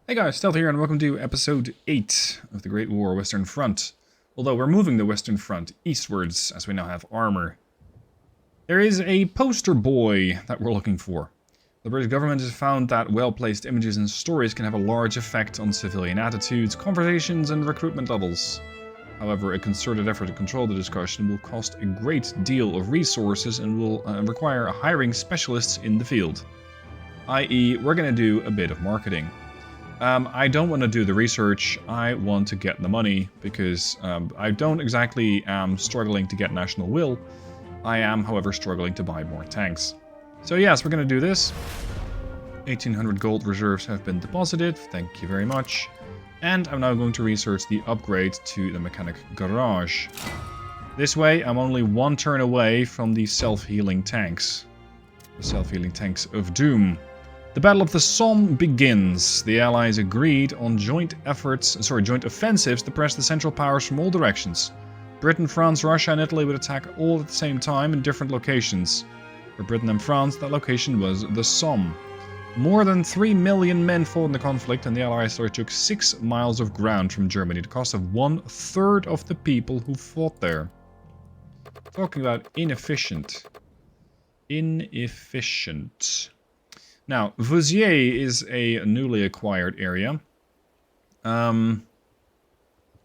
Hey guys, Stealth here and welcome to episode 8 of the Great War Western Front. Although we're moving the Western Front eastwards as we now have armor. There is a poster boy that we're looking for. The British government has found that well-placed images and stories can have a large effect on civilian attitudes, conversations and recruitment levels. However, a concerted effort to control the discussion will cost a great deal of resources and will require hiring specialists in the field. I.e., we're going to do a bit of marketing. I don't want to do the research, I want to get the money, because I don't exactly am struggling to get national will. I am, however, struggling to buy more tanks. So yes, we're going to do this. 1800 gold reserves have been deposited, thank you very much. And I'm now going to research the upgrade to the mechanic garage. This way, I'm only one turn away from the self-healing tanks. The self-healing tanks of doom. The Battle of the Somme begins. The Allies agreed on joint offensives to press the Central Powers from all directions. Britain, France, Russia and Italy would attack all at the same time in different locations. For Britain and France, that location was the Somme. More than 3 million men fought in the conflict and the Allies took 6 miles of ground from Germany at the cost of 1/3 of the people who fought there. Talking about inefficient. Inefficient. Now, Vouziers is a newly acquired area.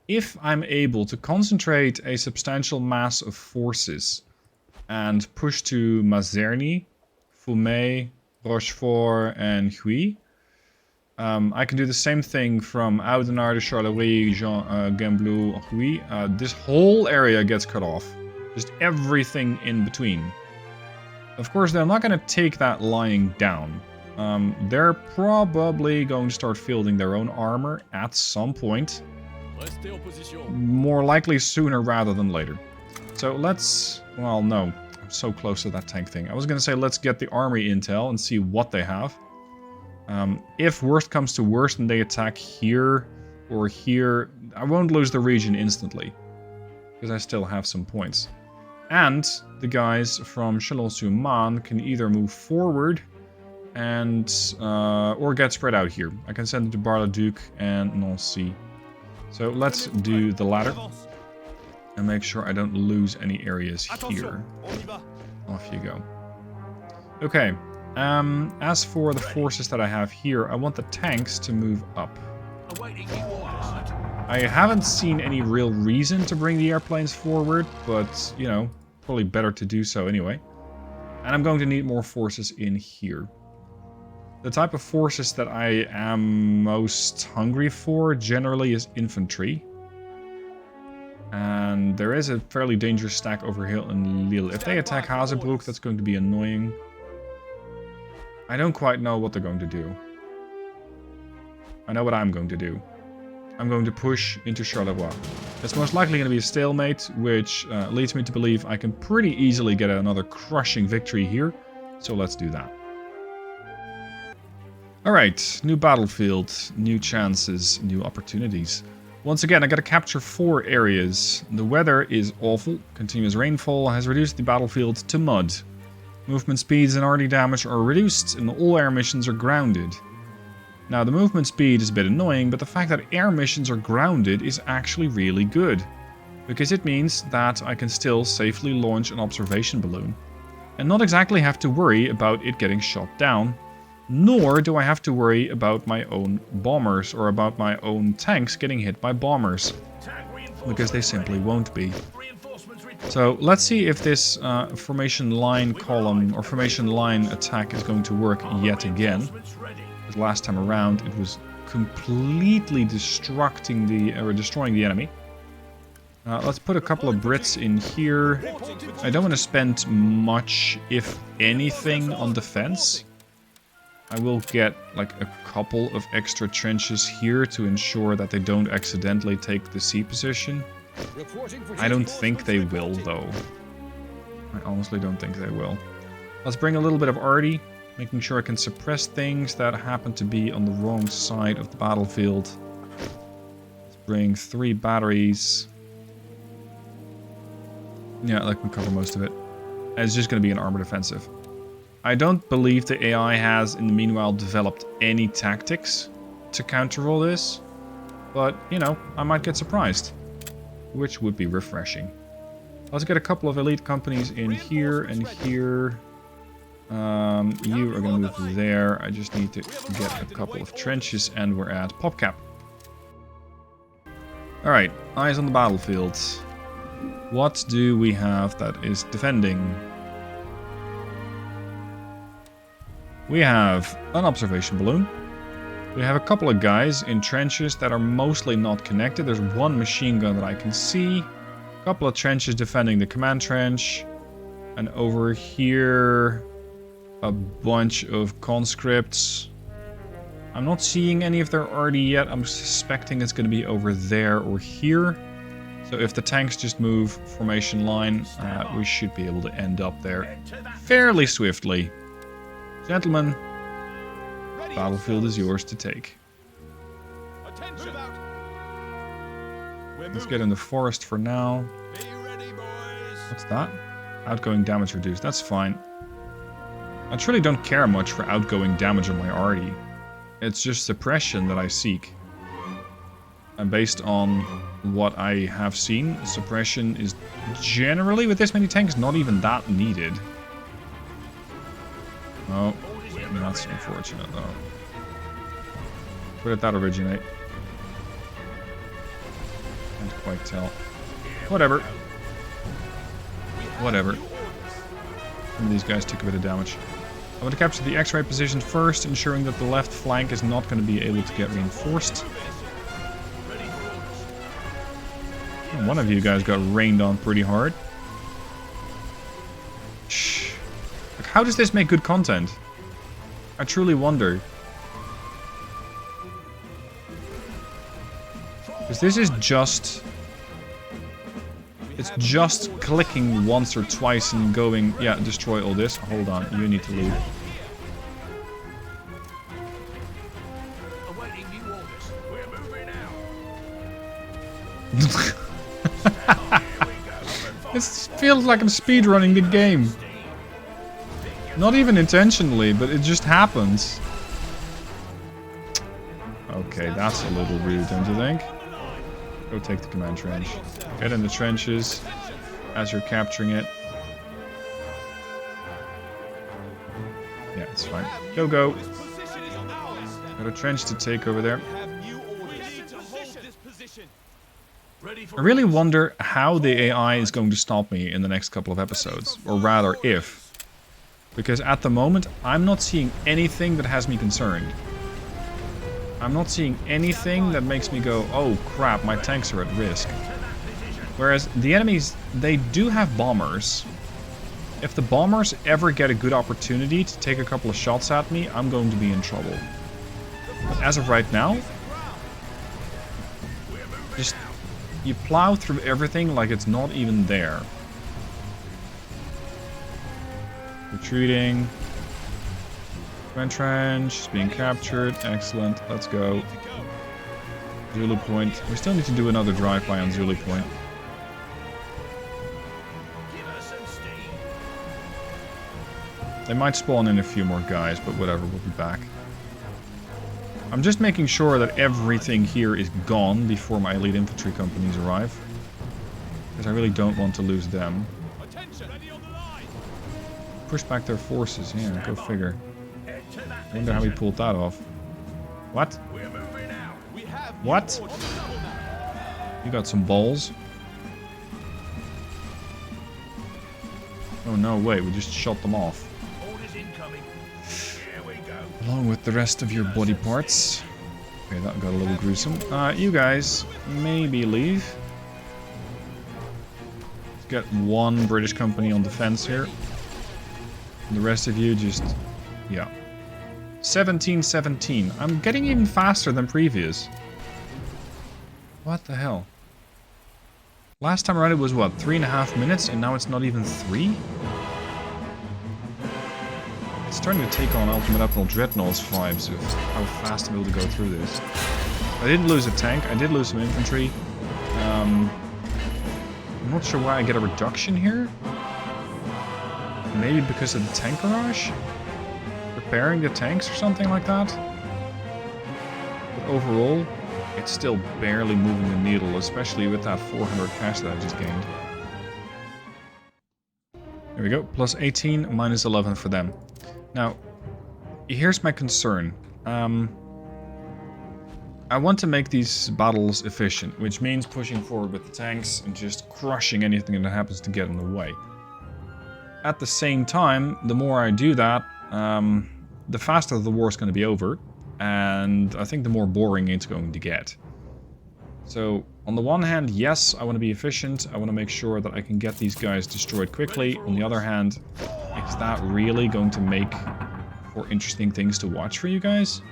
If I'm able to concentrate a substantial mass of forces and push to Mazerny, Fumay, Rochefort, and Huy, I can do the same thing from Oudenaarde to Charleroi, Gembloux, Huy. This whole area gets cut off. Just everything in between. Of course, they're not going to take that lying down. They're probably going to start fielding their own armor at some point. More likely sooner rather than later. So let's... well, no. I'm so close to that tank thing. I was going to say let's get the army intel and see what they have. If worst comes to worst and they attack here or here, I won't lose the region instantly. Because I still have some points. And the guys from Chalon-sur-Marne can either move forward and or get spread out here. I can send them to Bar-le-Duc and Nancy. So let's do the latter. And make sure I don't lose any areas here. Off you go. Okay. As for the forces that I have here, I want the tanks to move up. I haven't seen any real reason to bring the airplanes forward, but, you know, probably better to do so anyway. And I'm going to need more forces in here. The type of forces that I am most hungry for generally is infantry. And there is a fairly dangerous stack over here in Lille. If they attack Hazebrouck, that's going to be annoying. I don't quite know what they're going to do. I know what I'm going to do. I'm going to push into Charleroi. It's most likely going to be a stalemate, which leads me to believe I can pretty easily get another crushing victory here. So let's do that. Alright, new battlefield, new chances, new opportunities. Once again, I gotta capture 4 areas. The weather is awful. Continuous rainfall has reduced the battlefield to mud. Movement speeds and RD damage are reduced and all air missions are grounded. Now, the movement speed is a bit annoying, but the fact that air missions are grounded is actually really good. Because it means that I can still safely launch an observation balloon. And not exactly have to worry about it getting shot down. Nor do I have to worry about my own bombers or about my own tanks getting hit by bombers. Because they simply won't be. So let's see if this formation line column or formation line attack is going to work yet again. Because last time around it was completely destroying the enemy. Let's put a couple of Brits in here. I don't want to spend much, if anything, on defense. I will get like a couple of extra trenches here to ensure that they don't accidentally take the C position. I don't think they will, though. I honestly don't think they will. Let's bring a little bit of arty, making sure I can suppress things that happen to be on the wrong side of the battlefield. Let's bring 3 batteries. Yeah, that can cover most of it. And it's just going to be an armored offensive. I don't believe the AI has, in the meanwhile, developed any tactics. to counter all this. But, you know, I might get surprised. Which would be refreshing. Let's get a couple of elite companies in here and here. You are going to move there. I just need to get a couple of trenches and we're at PopCap. Alright, eyes on the battlefield. What do we have that is defending? We have an observation balloon. We have a couple of guys in trenches that are mostly not connected. There's one machine gun that I can see. A couple of trenches defending the command trench. And over here, a bunch of conscripts. I'm not seeing any of their RD yet. I'm suspecting it's going to be over there or here. So if the tanks just move formation line, we should be able to end up there fairly swiftly. Gentlemen, the battlefield is yours to take. Let's get in the forest for now. What's that? Outgoing damage reduced. That's fine. I truly don't care much for outgoing damage on my arty. It's just suppression that I seek. And based on what I have seen, suppression is generally, with this many tanks, not even that needed. Oh, that's unfortunate though. Where did that originate? Can't quite tell. Whatever. Whatever. Some of these guys took a bit of damage. I want to capture the X-ray position first, ensuring that the left flank is not going to be able to get reinforced. Oh, one of you guys got rained on pretty hard. Shh. Like, how does this make good content? I truly wonder. Because this is just... It's just clicking once or twice and going, yeah, destroy all this. Hold on, you need to leave. This feels like I'm speedrunning the game. Not even intentionally, but it just happens. Okay, that's a little rude, don't you think? Go take the command trench. Get in the trenches as you're capturing it. Yeah, it's fine. Go, go. Got a trench to take over there. I really wonder how the AI is going to stop me in the next couple of episodes. Or rather, if. Because at the moment, I'm not seeing anything that has me concerned. I'm not seeing anything that makes me go, oh crap, my tanks are at risk. Whereas the enemies, they do have bombers. If the bombers ever get a good opportunity to take a couple of shots at me, I'm going to be in trouble. But as of right now, just you plow through everything like it's not even there. Retreating. Trench is being captured. Excellent. Let's go. Zulu Point. We still need to do another drive-by on Zulu Point. They might spawn in a few more guys, but whatever, we'll be back. I'm just making sure that everything here is gone before my elite infantry companies arrive. Because I really don't want to lose them. Push back their forces, yeah, go figure. I wonder how he pulled that off. What? What? You got some balls. Oh no, wait, we just shot them off. Along with the rest of your body parts. Okay, that got a little gruesome. You guys, maybe leave. Let's get one British company on defense here. And the rest of you just... yeah. 17-17. I'm getting even faster than previous. What the hell? Last time around it was what, 3.5 minutes, and now it's not even 3? It's starting to take on Ultimate Admiral Dreadnought's vibes of how fast I'm able to go through this. I didn't lose a tank, I did lose some infantry. I'm not sure why I get a reduction here. Maybe because of the tank barrage? Repairing the tanks or something like that? But overall, it's still barely moving the needle, especially with that 400 cash that I just gained. There we go, plus 18, minus 11 for them. Now, here's my concern. I want to make these battles efficient, which means pushing forward with the tanks and just crushing anything that happens to get in the way. At the same time, the more I do that, the faster the war is going to be over, and I think the more boring it's going to get. So, on the one hand, yes, I want to be efficient, I want to make sure that I can get these guys destroyed quickly. On the other hand, is that really going to make for interesting things to watch for you guys?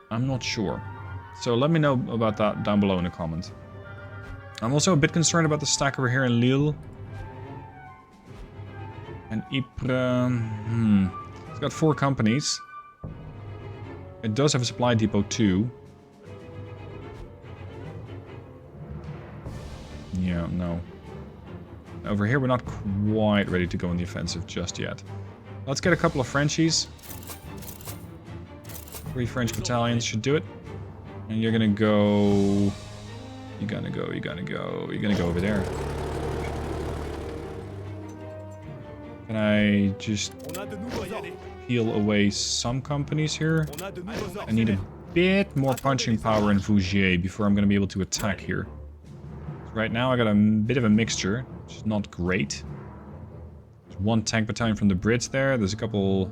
I'm not sure. So let me know about that down below in a comment. I'm also a bit concerned about the stack over here in Lille. And Ypres... It's got 4 companies. It does have a supply depot too. Yeah, no. Over here we're not quite ready to go on the offensive just yet. Let's get a couple of Frenchies. 3 French battalions should do it. And you're gonna go... You're gonna go over there. Can I just peel away some companies here? I need a bit more punching power in Vougier before I'm gonna be able to attack here. Right now I got a bit of a mixture, which is not great. There's 1 tank battalion from the Brits there, there's a couple...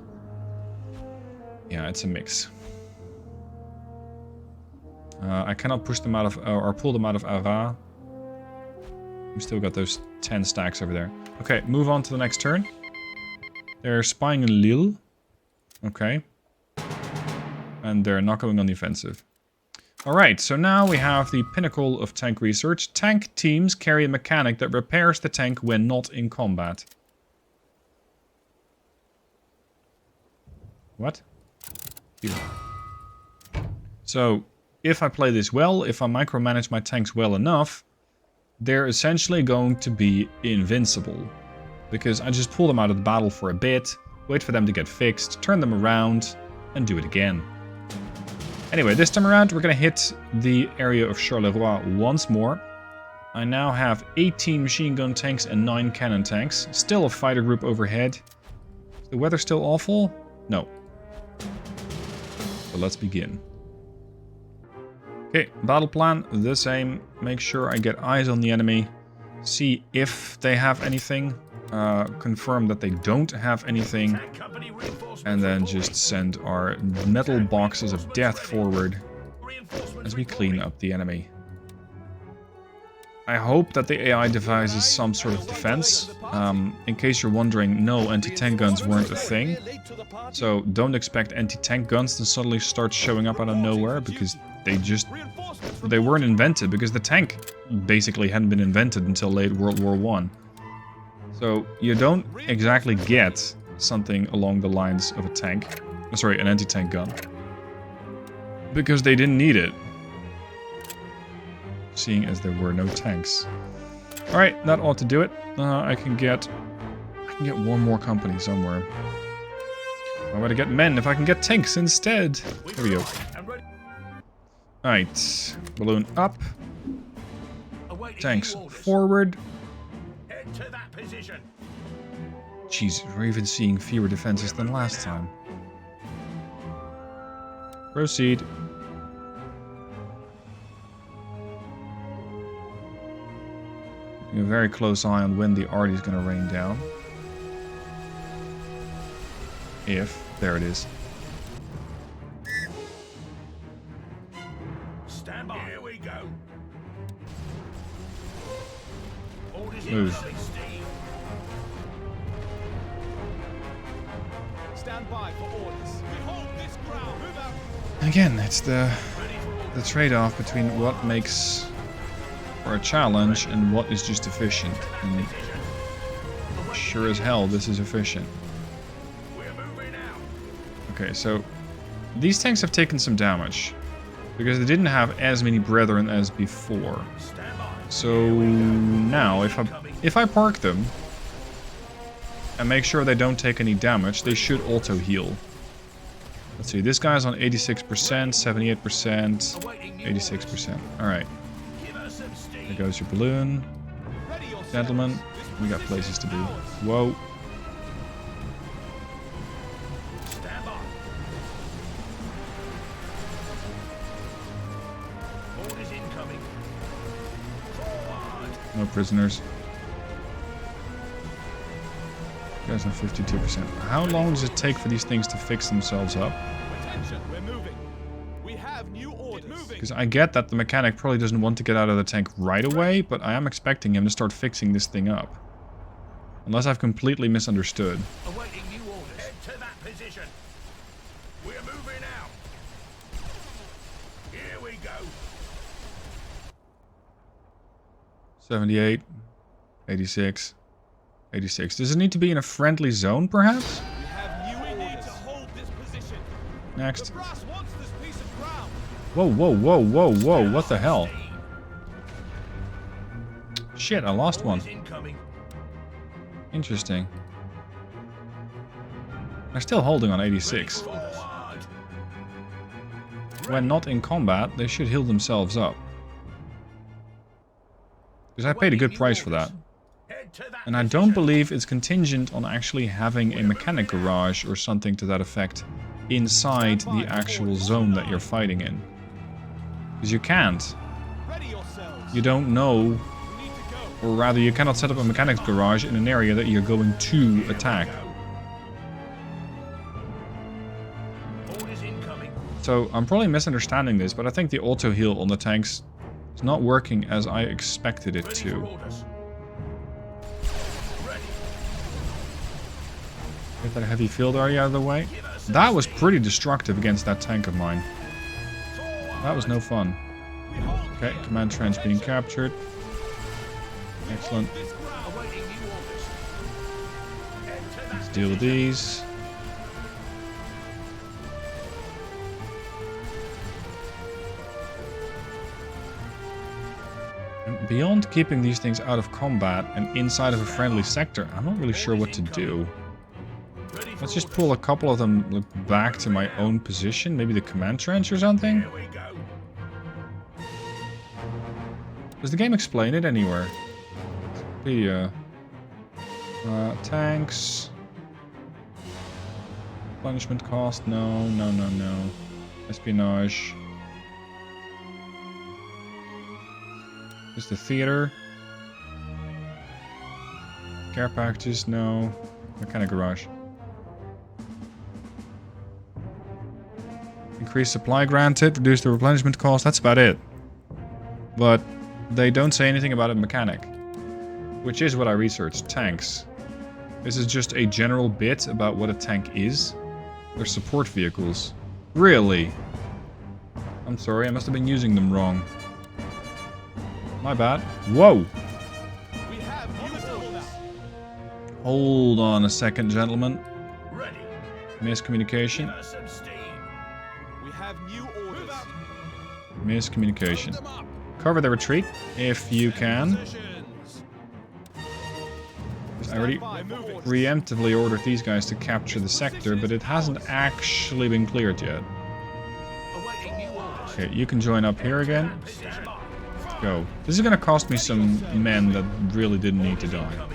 Yeah, it's a mix. I cannot push them out of, or pull them out of Arras. We still got those 10 stacks over there. Okay, move on to the next turn. They're spying in Lille. Okay. And they're not going on the offensive. Alright, so now we have the pinnacle of tank research. Tank teams carry a mechanic that repairs the tank when not in combat. What? Here. So... if I play this well, if I micromanage my tanks well enough, they're essentially going to be invincible. Because I just pull them out of the battle for a bit, wait for them to get fixed, turn them around, and do it again. Anyway, this time around we're going to hit the area of Charleroi once more. I now have 18 machine gun tanks and 9 cannon tanks. Still a fighter group overhead. Is the weather still awful? No. So let's begin. Okay, battle plan, the same. Make sure I get eyes on the enemy. See if they have anything. Confirm that they don't have anything. And then just send our metal boxes of death forward as we clean up the enemy. I hope that the AI devises some sort of defense. In case you're wondering, no, anti-tank guns weren't a thing. So don't expect anti-tank guns to suddenly start showing up out of nowhere, because they weren't invented, because the tank basically hadn't been invented until late World War I. So you don't exactly get something along the lines of a tank. Sorry, an anti-tank gun. Because they didn't need it. Seeing as there were no tanks. Alright, that ought to do it. I can get one more company somewhere. Why would I get men if I can get tanks instead? There we go. Alright, balloon up. Tanks forward. Jeez, we're even seeing fewer defenses than last time. Proceed. A very close eye on when the arty is going to rain down. If. There it is. Stand by. Here we go. Move. Stand by for orders. We hold this ground. Move out. Again, it's the trade-off between what makes for a challenge and what is just efficient. And sure as hell, this is efficient. Okay, so these tanks have taken some damage because they didn't have as many brethren as before. So now, if I park them and make sure they don't take any damage, they should auto heal. Let's see, this guy's on 86%, 78%, 86%. Alright. There goes your balloon. Gentlemen, we got places to be. Whoa. No prisoners. You guys are 52%. How long does it take for these things to fix themselves up? Attention, we're moving. We have new orders. Because I get that the mechanic probably doesn't want to get out of the tank right away, but I am expecting him to start fixing this thing up. Unless I've completely misunderstood. Awaiting new orders. Head to that position. We're moving out. Here we go. 78, 86, 86. Does it need to be in a friendly zone, perhaps? We have new orders. We need to hold this position. Next. The brass wants this piece of ground. Whoa, whoa, whoa, whoa, whoa, what the hell? Shit, I lost one. Interesting. They're still holding on 86. When not in combat, they should heal themselves up. Because I paid a good price for that. And I don't believe it's contingent on actually having a mechanic garage or something to that effect inside the actual zone that you're fighting in. Because you can't. You don't know, or rather you cannot set up a mechanic's garage in an area that you're going to attack. So I'm probably misunderstanding this, but I think the auto heal on the tanks is not working as I expected it to. Get that heavy field area out of the way. That was pretty destructive against that tank of mine. That was no fun. Okay, command trench being captured. Excellent. Let's deal with these. And beyond keeping these things out of combat and inside of a friendly sector, I'm not really sure what to do. Let's just pull a couple of them back to my own position. Maybe the command trench or something? Does the game explain it anywhere? The tanks. Punishment cost? No, no, no, no. Espionage. Just the theater. Care packages? No. Mechanic garage. Increase supply granted, reduce the replenishment cost, that's about it. But they don't say anything about a mechanic. Which is what I researched, tanks. This is just a general bit about what a tank is. They're support vehicles. Really? I'm sorry, I must have been using them wrong. My bad. Whoa! We have new orders. Hold on a second, gentlemen. Ready. Miscommunication. Give us some steam. We have new orders. Miscommunication. Cover the retreat, if you can. I already preemptively ordered these guys to capture the sector, but it hasn't actually been cleared yet. Okay, you can join up here again. Go. This is gonna cost me some men that really didn't need to die.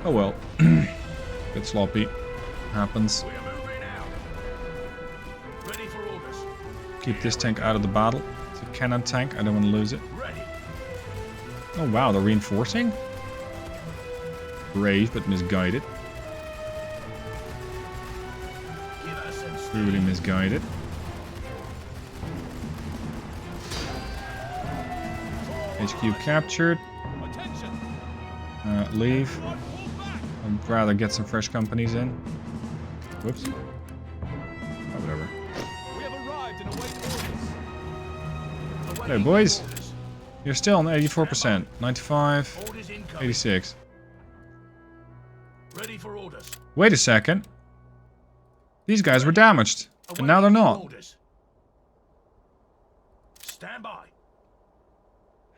Oh well. Bit sloppy. Happens. Keep this tank out of the battle. It's a cannon tank, I don't want to lose it. Oh wow, they're reinforcing? Brave, but misguided. Really misguided. HQ captured. Leave. I'd rather get some fresh companies in. Whoops. Oh, whatever. Hey, boys. You're still on 84%. 95. 86. Ready for orders. Wait a second. These guys were damaged. And now they're not. Stand by.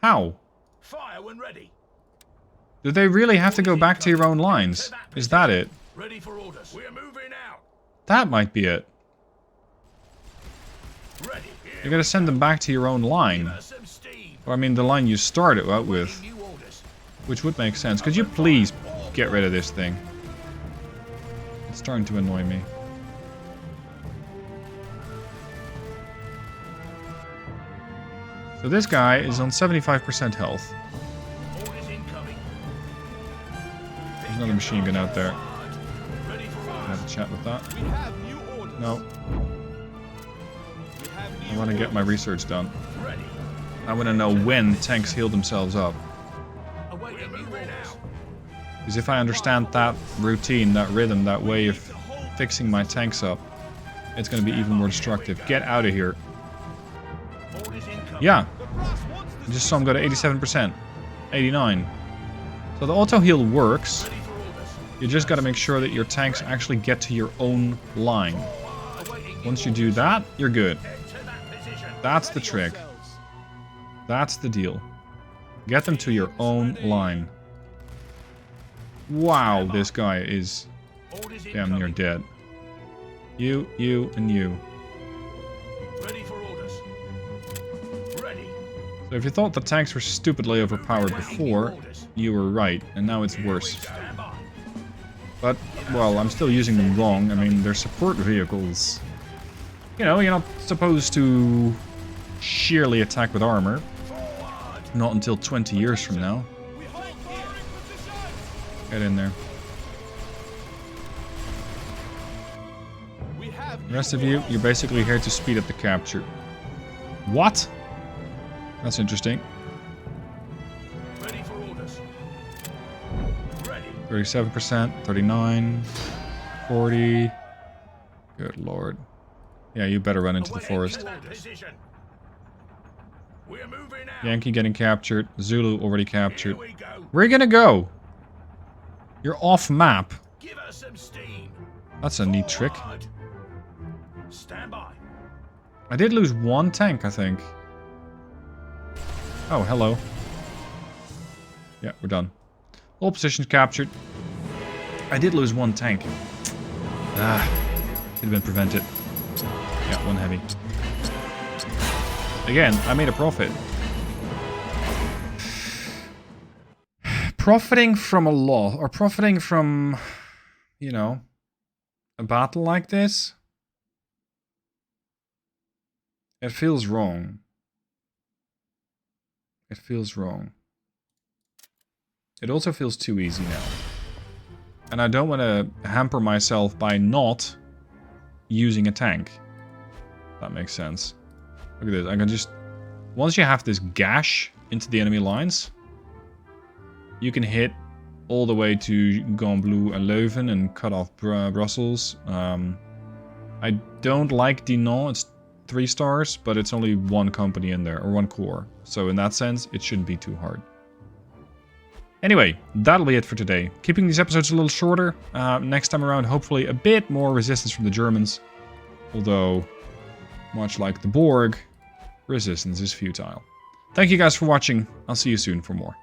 How? Fire when ready. Do they really have to go back to your own lines? Is that it? Ready for orders. We're moving out. That might be it. Ready. You gotta send them back to your own line. Some steam. Or I mean the line you started out with. New orders. Which would make sense. Could you please get rid of this thing? It's starting to annoy me. So this guy is on 75% health. Orders incoming. There's another machine gun out there. Ready for I'll have a chat with that. We have new orders. No, We have I new want to get my research done. ready. I want to know when tanks heal themselves up. Awaiting new orders. Because if I understand that routine, that rhythm, that way of fixing my tanks up, it's going to be even more destructive. Get out of here. Orders incoming. Yeah, The brass wants I the just saw him go to 87%. 89. So the auto heal works. Ready for orders. You just got to make sure that your tanks actually get to your own line. Awaiting Once you do that, you're good. to that position. That's the trick. That's the deal. Get them to your own line. Wow, this guy is Orders damn near incoming. dead. You, and you. Ready for orders. Ready. So if you thought the tanks were stupidly overpowered before, you were right, and now it's worse. Stand by. But, well, I'm still using them wrong. I mean, they're support vehicles. You know, you're not supposed to sheerly attack with armor. Not until 20 years from now. We hold firing position. Get in there. We have The rest of you, you're basically here to speed up the capture. What? That's interesting. Ready for orders. Ready. 37%, 39, 40. Good lord. Yeah, you better run into the Awaiting forest. to that position. We're moving out. Yankee getting captured. Zulu already captured. Here we go. Where are you gonna go? You're off map. Give us some steam. That's a neat trick. Forward. Stand by. I did lose one tank, I think. Oh, hello. Yeah, we're done. All positions captured. I did lose one tank. Ah, could have been prevented. Yeah, one heavy. Again, I made a profit. Profiting from a loss, or profiting from, you know, a battle like this, it feels wrong. It feels wrong. It also feels too easy now. And I don't want to hamper myself by not using a tank. That makes sense. Look at this. I can just... Once you have this gash into the enemy lines, you can hit all the way to Gamblu and Leuven and cut off Brussels. I don't like Dinan. It's 3 stars, but it's only one company in there, or one corps. So in that sense, it shouldn't be too hard. Anyway, that'll be it for today. Keeping these episodes a little shorter. Next time around, hopefully a bit more resistance from the Germans. Although, much like the Borg, resistance is futile. Thank you guys for watching. I'll see you soon for more.